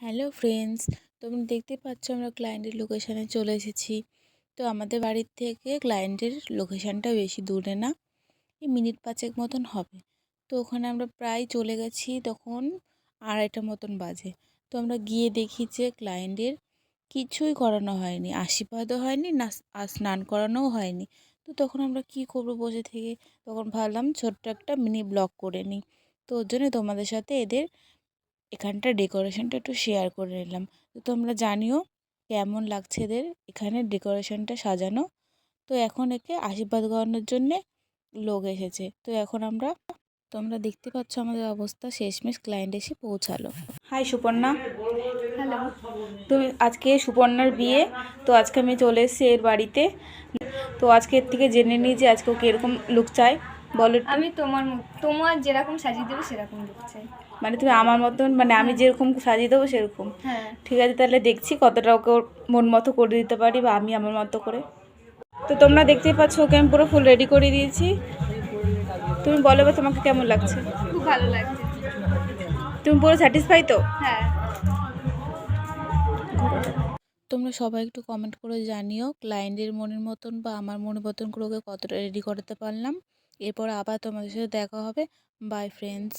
Hello friends, তোমরা দেখতে পাচ্ছ আমরা ক্লায়েন্টের লোকেশানে চলে এসেছি। তো আমাদের বাড়ির থেকে ক্লায়েন্টের লোকেশানটা বেশি দূরে না, এই মিনিট ৫ মতন হবে। তো ওখানে আমরা প্রায় চলে গেছি, তখন ২:৩০ মতন বাজে। তো আমরা গিয়ে দেখি যে ক্লায়েন্টের কিছুই করানো হয়নি, আশীর্বাদও হয়নি না, আর স্নান করানোও হয়নি। তো তখন আমরা কি করব বসে থেকে, তখন ভাবলাম ছোট্ট একটা মিনি ব্লগ করে নিই। তো ওর জন্য তোমাদের সাথে এদের এখানটার ডেকোরেশনটা একটু শেয়ার করে নিলাম। তো তোমরা জানিও কেমন লাগছে এদের এখানে ডেকোরেশনটা সাজানো। তো এখন একে আশীর্বাদ করানোর জন্যে লোক এসেছে। তো এখন তোমরা দেখতে পাচ্ছ আমাদের অবস্থা, শেষমেশ ক্লায়েন্ট এসে পৌঁছালো। হাই সুপর্ণা। হ্যালো। তুমি আজকে সুপর্ণার বিয়ে, তো আজকে আমি চলে এসেছি এর বাড়িতে। তো আজকে এর থেকে জেনে নিই যে আজকে ও কীরকম লুক চাই, বলো একটু। আমি তোমার যেরকম সাজিয়ে দেবে সেরকম লুক চাই। মানে তুমি আমার মতন, মানে আমি যেরকম সাজিয়ে দেবো সেরকম? হ্যাঁ। ঠিক আছে, তাহলে দেখছি কতটা ওকে ওর মন মতো করে দিতে পারি, বা আমি আমার মতো করে। তো তোমরা দেখতেই পাচ্ছ ওকে আমি পুরো ফুল রেডি করে দিয়েছি। তুমি বলো বা তোমাকে কেমন লাগছে? খুব ভালো লাগছে। তুমি পুরো স্যাটিসফাই তো? হ্যাঁ। তোমরা সবাই একটু কমেন্ট করে জানিও ক্লায়েন্টের মনের মতন বা আমার মনের মতন করে ওকে কতটা রেডি করাতে পারলাম। এরপর আবার তোমাদের সাথে দেখা হবে। By friends.